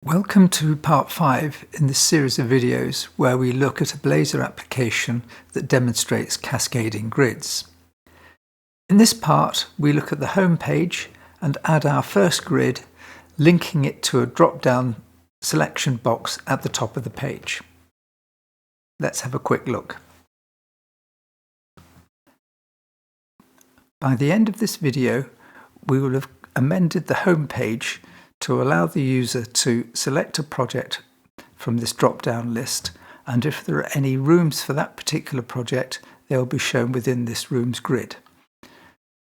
Welcome to part 5 in this series of videos where we look at a Blazor application that demonstrates cascading grids. In this part, we look at the home page and add our first grid, linking it to a drop-down selection box at the top of the page. Let's have a quick look. By the end of this video, we will have amended the home page to allow the user to select a project from this drop-down list, and if there are any rooms for that particular project, they will be shown within this rooms grid.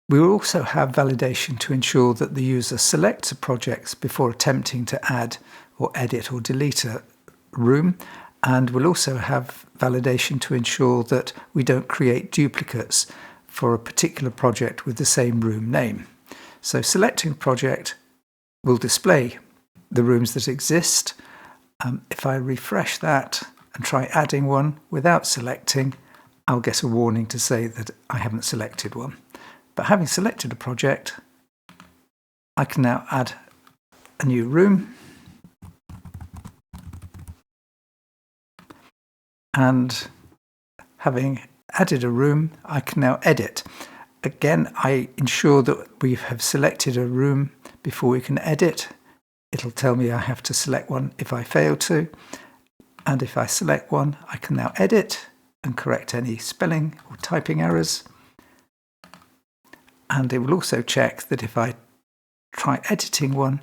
We will also have validation to ensure that the user selects a project before attempting to add or edit or delete a room, and we'll also have validation to ensure that we don't create duplicates for a particular project with the same room name. So selecting a project will display the rooms that exist. If I refresh that and try adding one without selecting, I'll get a warning to say that I haven't selected one. But having selected a project, I can now add a new room. And having added a room, I can now edit. Again, I ensure that we have selected a room before we can edit. It'll tell me I have to select one if I fail to. And if I select one, I can now edit and correct any spelling or typing errors. And it will also check that if I try editing one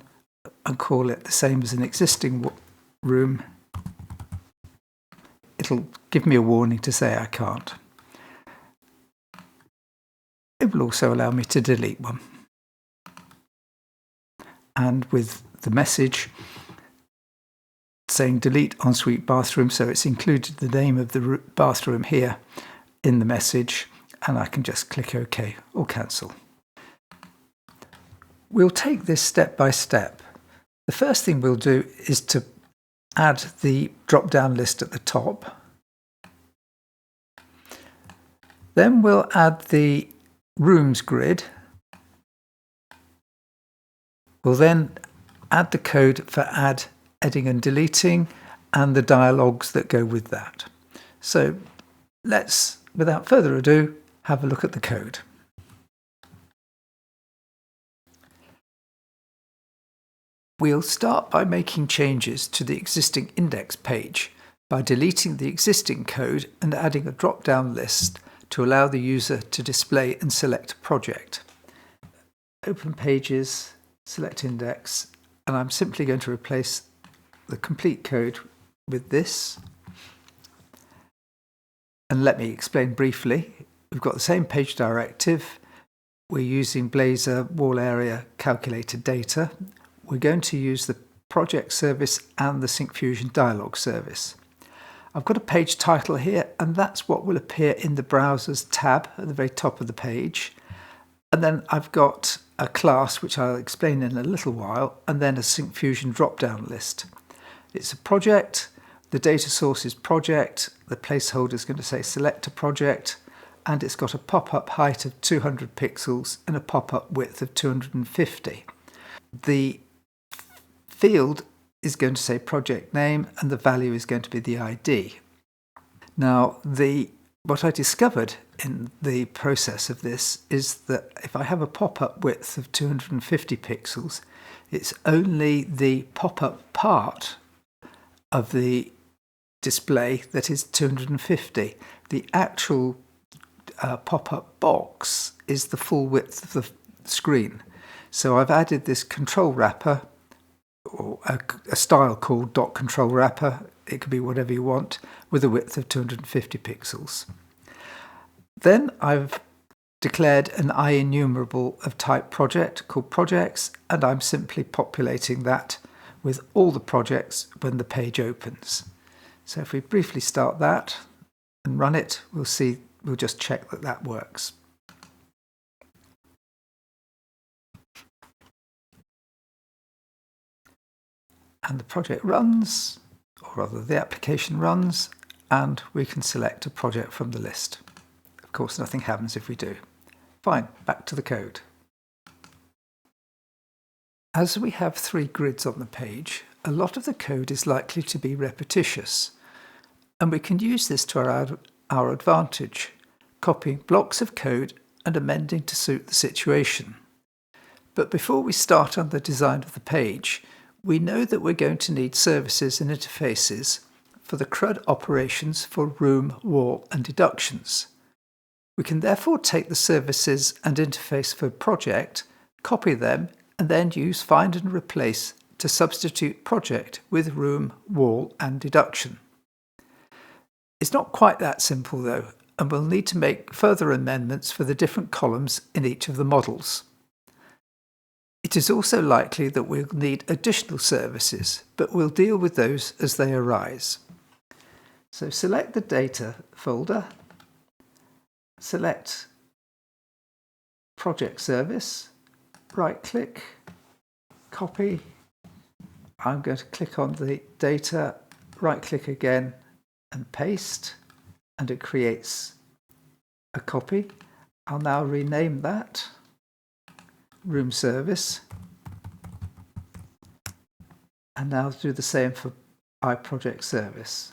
and call it the same as an existing room, it'll give me a warning to say I can't. It will also allow me to delete one. And with the message saying delete ensuite bathroom, so it's included the name of the bathroom here in the message, and I can just click OK or cancel. We'll take this step by step. The first thing we'll do is to add the drop-down list at the top. Then we'll add the rooms grid. We'll then add the code for adding and deleting and the dialogues that go with that. So let's, without further ado, have a look at the code. We'll start by making changes to the existing index page by deleting the existing code and adding a drop-down list to allow the user to display and select a project. Open Pages, select Index, and I'm simply going to replace the complete code with this. And let me explain briefly. We've got the same page directive. We're using Blazor wall area calculated data. We're going to use the project service and the Syncfusion dialog service. I've got a page title here, and that's what will appear in the browser's tab at the very top of the page. And then I've got a class, which I'll explain in a little while, and then a Syncfusion drop-down list. It's a project, the data source is project, the placeholder is going to say select a project, and it's got a pop-up height of 200 pixels and a pop-up width of 250. The field is going to say project name, and the value is going to be the ID. Now, what I discovered in the process of this is that if I have a pop-up width of 250 pixels, it's only the pop-up part of the display that is 250. The actual pop-up box is the full width of the screen. So I've added this control wrapper, or a style called .control wrapper. It could be whatever you want, with a width of 250 pixels. Then I've declared an IEnumerable of type project called projects, and I'm simply populating that with all the projects when the page opens. So if we briefly start that and run it, we'll just check that that works. And the project runs, or rather the application runs, and we can select a project from the list. Of course, nothing happens if we do. Fine, back to the code. As we have 3 grids on the page, a lot of the code is likely to be repetitious, and we can use this to our advantage, copying blocks of code and amending to suit the situation. But before we start on the design of the page, we know that we're going to need services and interfaces for the CRUD operations for room, wall, and deductions. We can therefore take the services and interface for project, copy them, and then use find and replace to substitute project with room, wall, and deduction. It's not quite that simple though, and we'll need to make further amendments for the different columns in each of the models. It is also likely that we'll need additional services, but we'll deal with those as they arise. So select the data folder, select project service, right click, copy. I'm going to click on the data, right click again and paste, and it creates a copy. I'll now rename that room service, and now do the same for iProject service.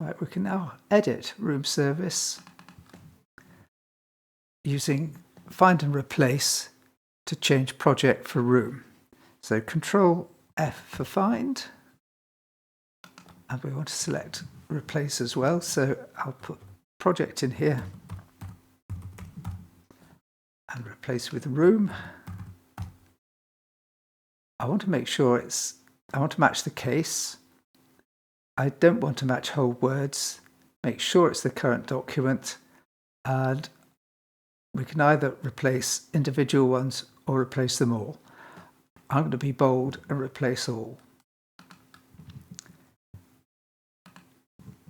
Right, we can now edit room service using find and replace to change project for room. So Control F for find, and we want to select replace as well, so I'll put project in here and replace with room. I want to make sure I want to match the case. I don't want to match whole words. Make sure it's the current document, and we can either replace individual ones or replace them all. I'm going to be bold and replace all.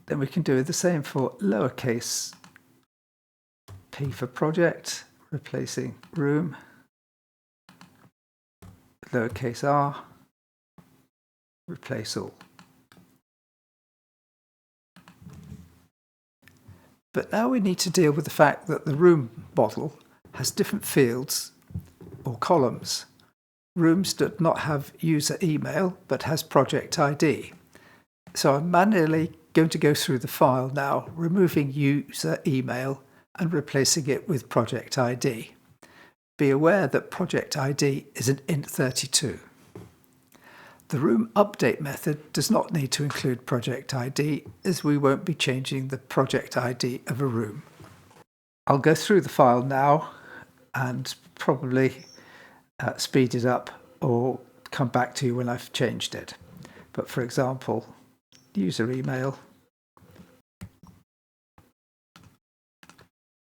Then we can do the same for lowercase p for project, replacing room, lowercase r, replace all. But now we need to deal with the fact that the room model has different fields or columns. Rooms do not have user email, but has project ID. So I'm manually going to go through the file now, removing user email and replacing it with project ID. Be aware that project ID is an int32. The room update method does not need to include project ID, as we won't be changing the project ID of a room. I'll go through the file now and probably speed it up or come back to you when I've changed it. But for example, user email,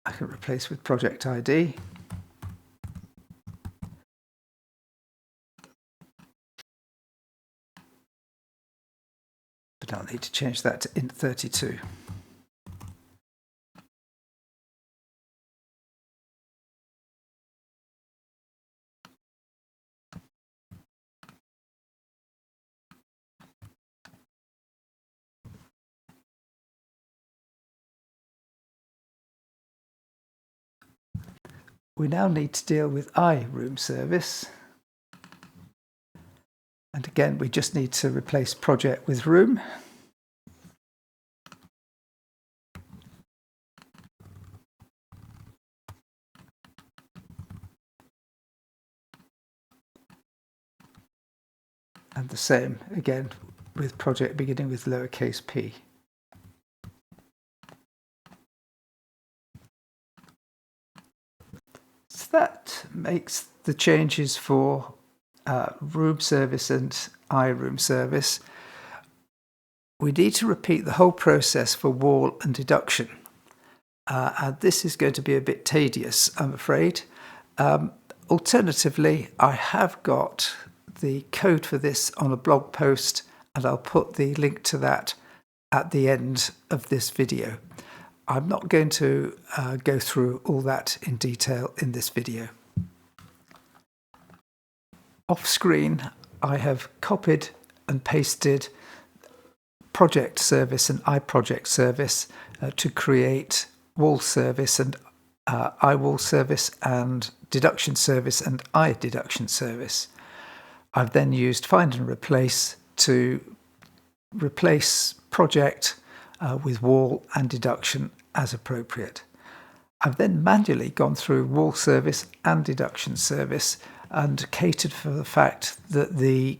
I can replace with project ID. But I'll need to change that to int32. We now need to deal with iRoom service. And again, we just need to replace project with room. And the same again with project beginning with lowercase p. So that makes the changes for room service and iRoom service. We need to repeat the whole process for wall and deduction. And this is going to be a bit tedious, I'm afraid. Alternatively, I have got the code for this on a blog post, and I'll put the link to that at the end of this video. I'm not going to go through all that in detail in this video. Off screen, I have copied and pasted project service and iProject service to create wall service and iWall service and deduction service and iDeduction service. I've then used find and replace to replace project with wall and deduction as appropriate. I've then manually gone through wall service and deduction service and catered for the fact that the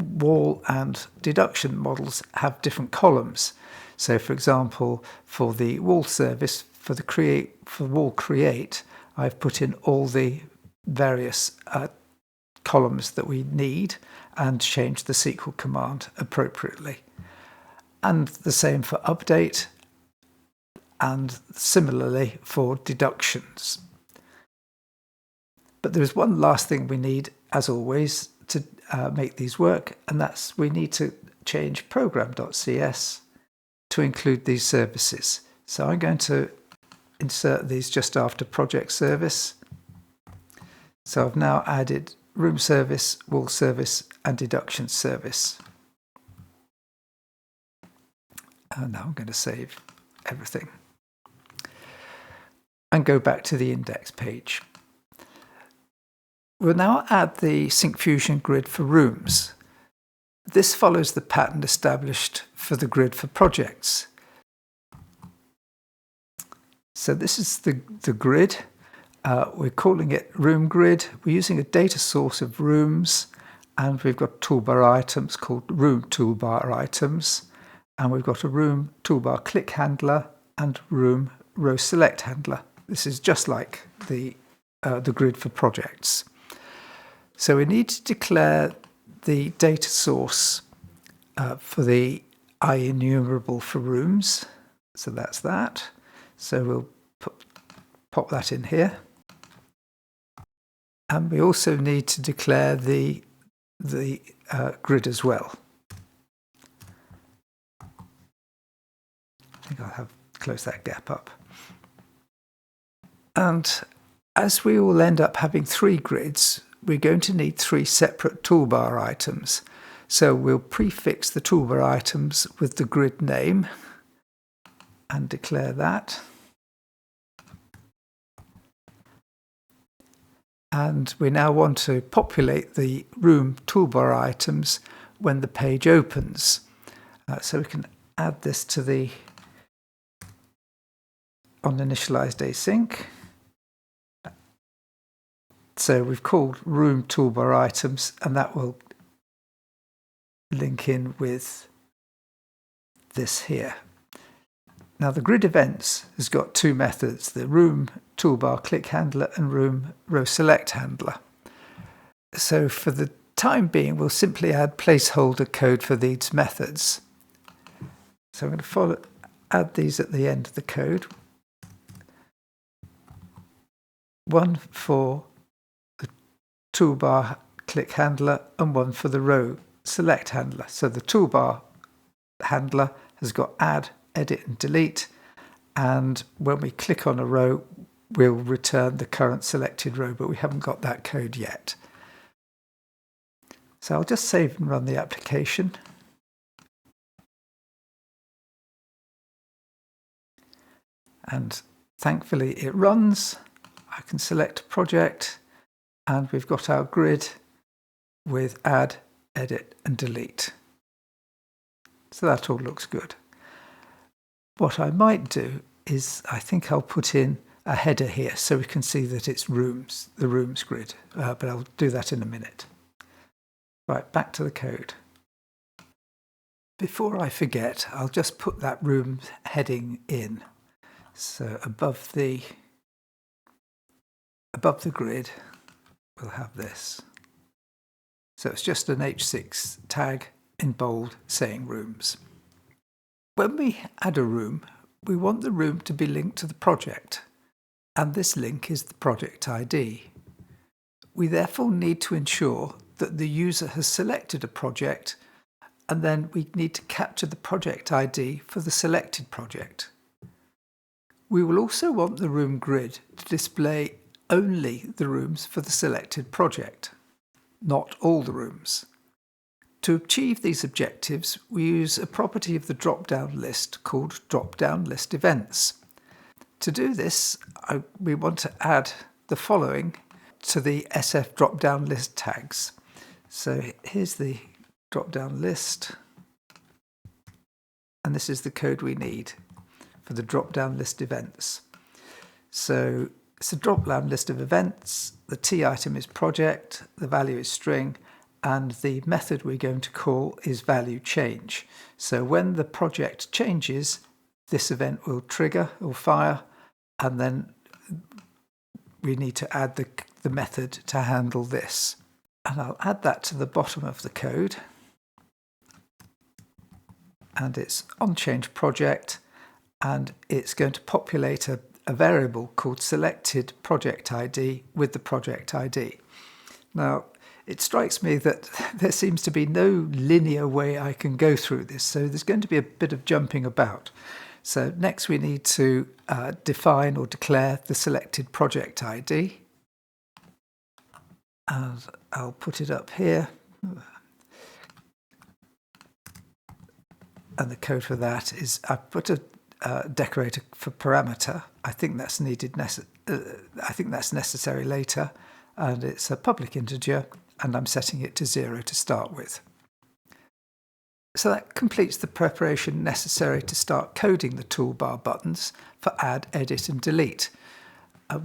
wall and deduction models have different columns. So for example, for the wall service, for wall create, I've put in all the various columns that we need and changed the SQL command appropriately. And the same for update, and similarly for deductions. But there is one last thing we need, as always, to make these work, and that's we need to change program.cs to include these services. So I'm going to insert these just after project service. So I've now added room service, wall service, and deduction service. And now I'm going to save everything and go back to the index page. We'll now add the Syncfusion grid for rooms. This follows the pattern established for the grid for projects. So this is the grid. We're calling it room grid. We're using a data source of rooms, and we've got toolbar items called room toolbar items, and we've got a room toolbar click handler and room row select handler. This is just like the grid for projects. So we need to declare the data source for the IEnumerable for rooms. So that's that. So we'll pop that in here. And we also need to declare the grid as well. I think I'll close that gap up. And as we will end up having 3 grids, we're going to need 3 separate toolbar items. So we'll prefix the toolbar items with the grid name and declare that. And we now want to populate the room toolbar items when the page opens. So we can add this to the uninitialized async. So we've called room toolbar items, and that will link in with this here. Now the grid events has got 2 methods, the room toolbar click handler and room row select handler. So for the time being, we'll simply add placeholder code for these methods. So I'm going to add these at the end of the code. One for the toolbar click handler and one for the row select handler. So the toolbar handler has got add, edit and delete, and when we click on a row we'll return the current selected row, but we haven't got that code yet. So I'll just save and run the application. And thankfully it runs. I can select a project and we've got our grid with add, edit and delete. So that all looks good. What I might do is I think I'll put in a header here so we can see that it's rooms, the rooms grid, but I'll do that in a minute. Right, back to the code. Before I forget, I'll just put that room heading in. So above the grid, we'll have this. So it's just an H6 tag in bold saying rooms. When we add a room, we want the room to be linked to the project, and this link is the project ID. We therefore need to ensure that the user has selected a project, and then we need to capture the project ID for the selected project. We will also want the room grid to display only the rooms for the selected project, not all the rooms. To achieve these objectives, we use a property of the drop-down list called drop-down list events. To do this, we want to add the following to the SF drop-down list tags. So here's the drop-down list, and this is the code we need for the drop-down list events. So it's a drop-down list of events. The T item is project, the value is string, and the method we're going to call is value change. So when the project changes, this event will trigger or fire, and then we need to add the method to handle this. And I'll add that to the bottom of the code. And it's on change project, and it's going to populate a variable called selected project ID with the project ID. Now, it strikes me that there seems to be no linear way I can go through this, so there's going to be a bit of jumping about. So next we need to define or declare the selected project ID. And I'll put it up here. And the code for that is, I put a decorator for parameter. I think that's needed. I think that's necessary later, and it's a public integer, and I'm setting it to 0 to start with. So that completes the preparation necessary to start coding the toolbar buttons for add, edit, and delete.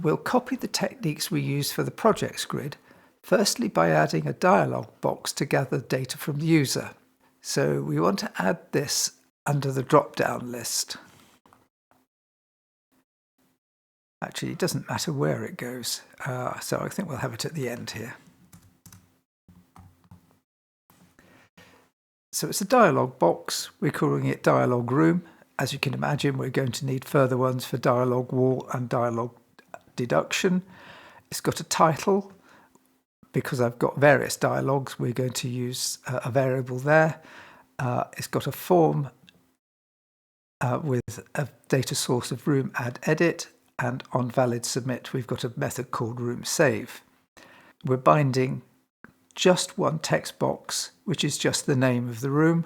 We'll copy the techniques we use for the projects grid, firstly by adding a dialog box to gather data from the user. So we want to add this under the drop-down list. Actually, it doesn't matter where it goes, so I think we'll have it at the end here. So it's a dialog box. We're calling it dialog room. As you can imagine, we're going to need further ones for dialog wall and dialog deduction. It's got a title. Because I've got various dialogues, we're going to use a variable there. It's got a form with a data source of room add edit, and on valid submit we've got a method called room save. We're binding just one text box, which is just the name of the room,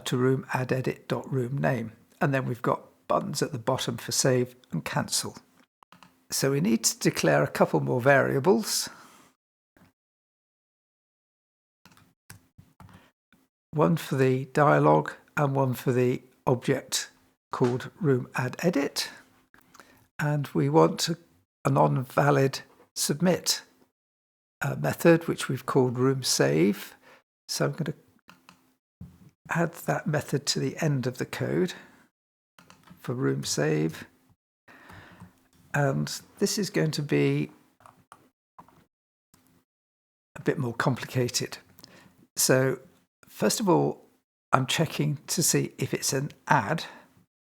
to room add edit.room name, and then we've got buttons at the bottom for save and cancel. So we need to declare a couple more variables. One for the dialog and one for the object called room add edit. And we want a non-valid submit method, which we've called room save. So I'm going to add that method to the end of the code for room save. And this is going to be a bit more complicated. So first of all, I'm checking to see if it's an add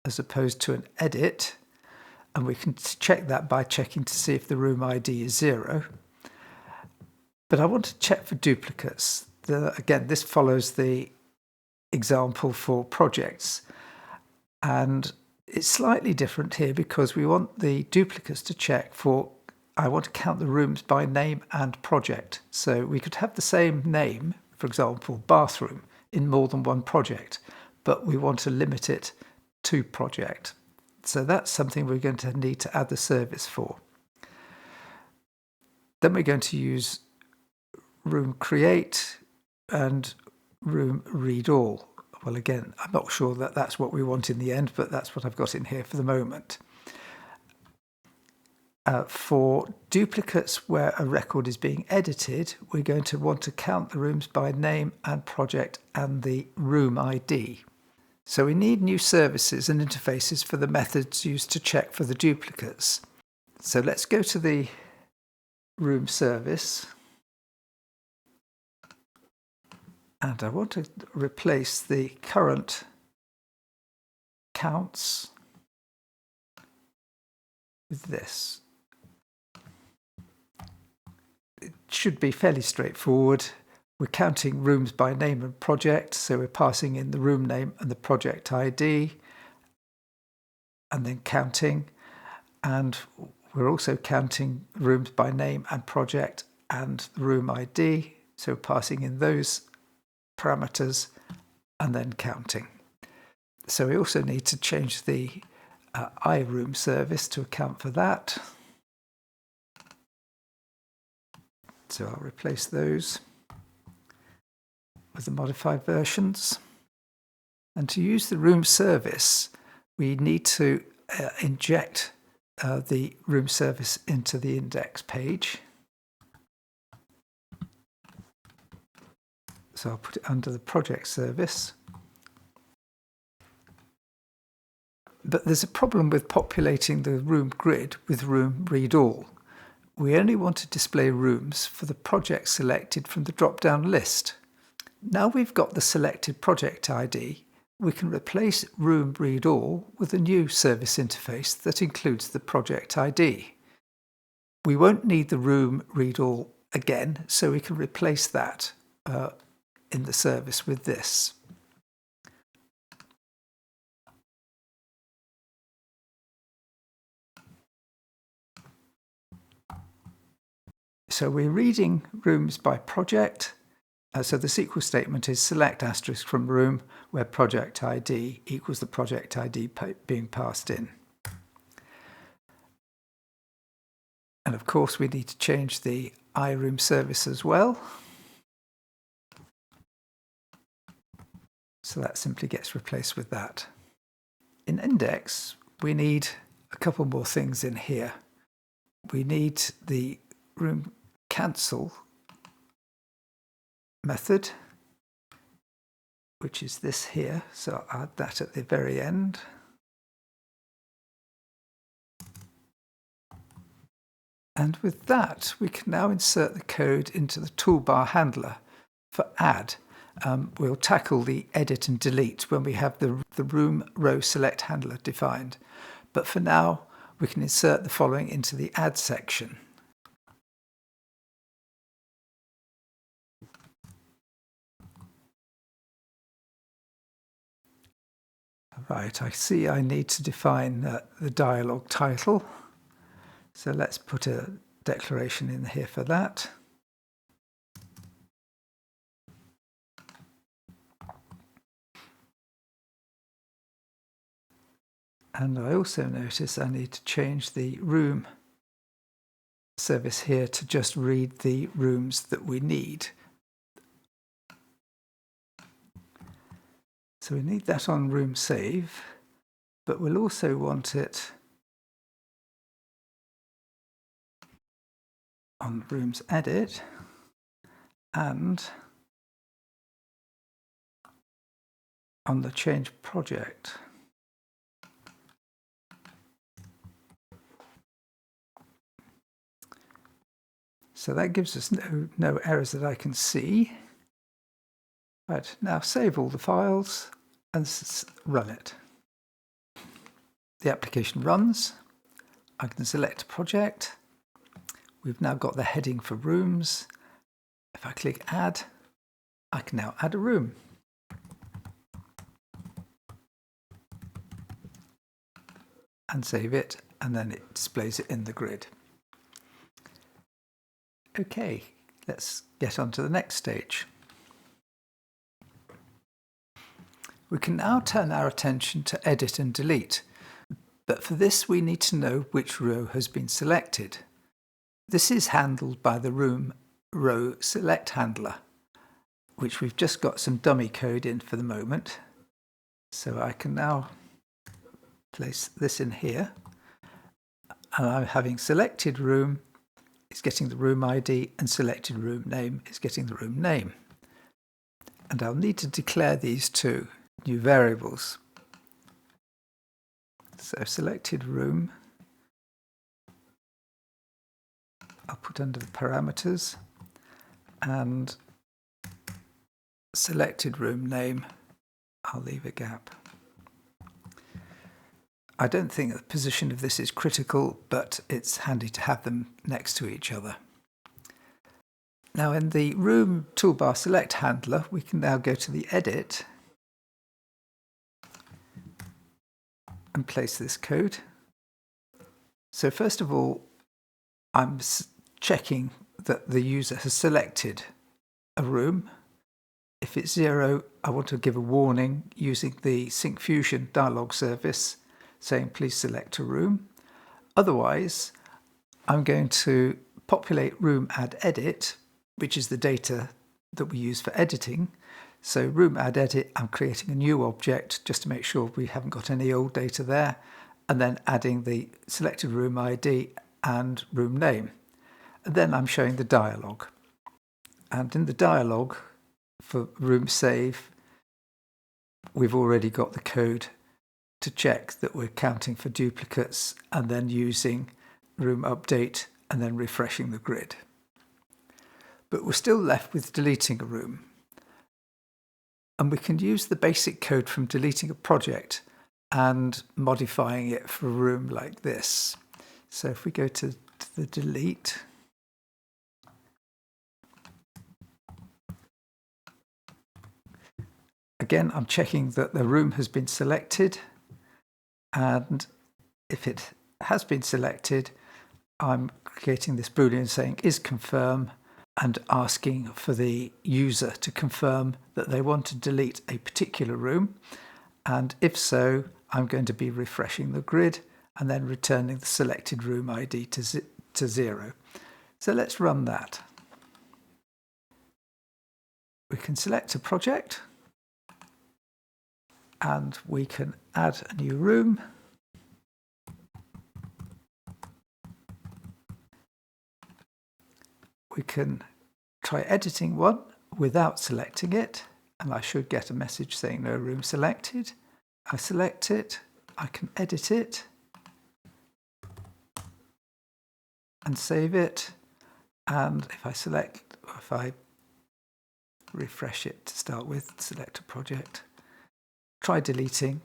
as opposed to an edit. And we can check that by checking to see if the room ID is 0. But I want to check for duplicates. Again, this follows the example for projects. And it's slightly different here because we want the duplicates to check for, I want to count the rooms by name and project. So we could have the same name, for example, bathroom, in more than one project, but we want to limit it to project. So that's something we're going to need to add the service for. Then we're going to use room create and room read all. Well, again, I'm not sure that that's what we want in the end, but that's what I've got in here for the moment. For duplicates where a record is being edited, we're going to want to count the rooms by name and project and the room ID. So we need new services and interfaces for the methods used to check for the duplicates. So let's go to the room service. And I want to replace the current counts with this. It should be fairly straightforward. We're counting rooms by name and project, so we're passing in the room name and the project ID, and then counting. And we're also counting rooms by name and project and the room ID, so passing in those parameters and then counting. So we also need to change the iRoom service to account for that. So I'll replace those with the modified versions. And to use the room service, we need to inject the room service into the index page. So I'll put it under the project service. But there's a problem with populating the room grid with room read all. We only want to display rooms for the project selected from the drop-down list. Now we've got the selected project ID, we can replace room read all with a new service interface that includes the project ID. We won't need the room read all again, so we can replace that in the service with this. So we're reading rooms by project. So the SQL statement is select asterisk from room where project ID equals the project ID being passed in. And of course we need to change the iRoom service as well. So that simply gets replaced with that. In index, we need a couple more things in here. We need the room cancel method, which is this here. So I'll add that at the very end. And with that, we can now insert the code into the toolbar handler for add. We'll tackle the edit and delete when we have the room row select handler defined. But for now, we can insert the following into the add section. Right, I see I need to define the dialog title. So let's put a declaration in here for that. And I also notice I need to change the room service here to just read the rooms that we need. So we need that on room save, but we'll also want it on rooms edit and on the change project. So that gives us no errors that I can see. Right, now save all the files and run it. The application runs. I can select a project. We've now got the heading for rooms. If I click add, I can now add a room. And save it, and then it displays it in the grid. Okay, let's get on to the next stage. We can now turn our attention to edit and delete, but for this we need to know which row has been selected. This is handled by the room row select handler, which we've just got some dummy code in for the moment. So I can now place this in here, and I'm having selected room is getting the room ID and selected room name is getting the room name. And I'll need to declare these two new variables. So selected room, I'll put under the parameters, and selected room name, I'll leave a gap. I don't think the position of this is critical, but it's handy to have them next to each other. Now in the room toolbar select handler, we can now go to the edit and place this code. So first of all, I'm checking that the user has selected a room. If it's 0, I want to give a warning using the Sync Fusion dialog service. saying please select a room. Otherwise, I'm going to populate room add edit, which is the data that we use for editing. So room add edit, I'm creating a new object just to make sure we haven't got any old data there, and then adding the selected room ID and room name. And then I'm showing the dialog. And in the dialog for room save, we've already got the code to check that we're counting for duplicates and then using room update and then refreshing the grid. But we're still left with deleting a room. And we can use the basic code from deleting a project and modifying it for a room like this. So if we go to the delete, again, I'm checking that the room has been selected. And if it has been selected, I'm creating this Boolean saying is confirm and asking for the user to confirm that they want to delete a particular room. And if so, I'm going to be refreshing the grid and then returning the selected room ID to 0. So let's run that. We can select a project and we can add a new room. We can try editing one without selecting it, and I should get a message saying no room selected. I select it, I can edit it and save it. And if I refresh it to start with, select a project, try deleting,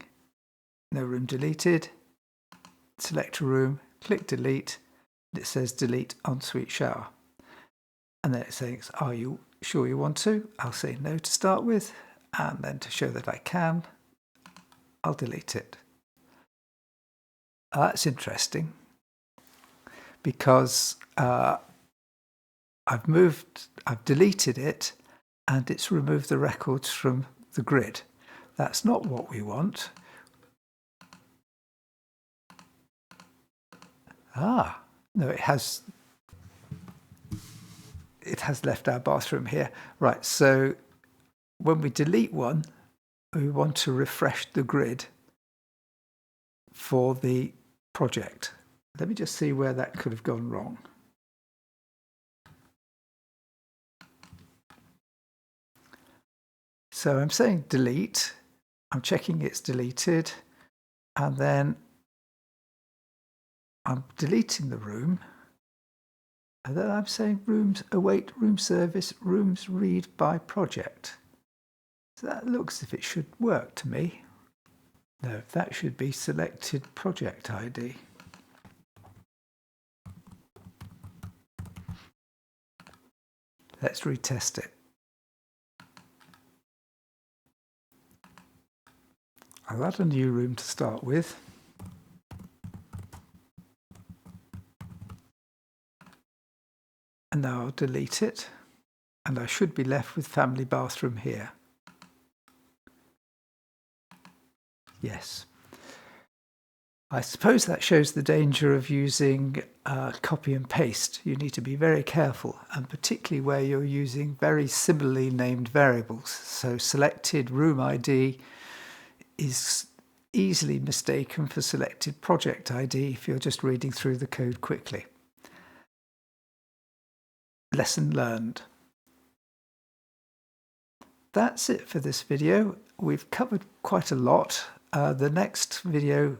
no room deleted, select a room, click delete, and it says delete ensuite shower. And then it says, are you sure you want to? I'll say no to start with, and then to show that I can, I'll delete it. That's interesting because I've deleted it and it's removed the records from the grid. That's not what we want. No, it has left our bathroom here. Right, so when we delete one, we want to refresh the grid for the project. Let me just see where that could have gone wrong. So I'm saying delete, I'm checking it's deleted, and then I'm deleting the room, and then I'm saying rooms await room service, rooms read by project. So that looks as if it should work to me. No, that should be selected project ID. Let's retest it. I'll add a new room to start with. And now I'll delete it. And I should be left with family bathroom here. Yes. I suppose that shows the danger of using copy and paste. You need to be very careful, and particularly where you're using very similarly named variables. So selected room ID is easily mistaken for selected project ID if you're just reading through the code quickly. Lesson learned. That's it for this video. We've covered quite a lot. The next video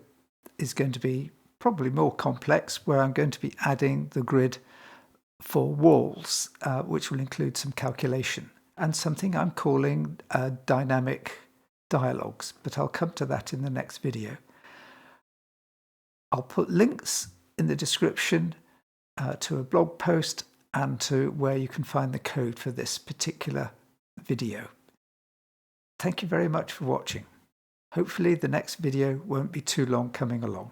is going to be probably more complex, where I'm going to be adding the grid for walls, which will include some calculation and something I'm calling dynamic dialogues, but I'll come to that in the next video. I'll put links in the description to a blog post and to where you can find the code for this particular video. Thank you very much for watching. Hopefully the next video won't be too long coming along.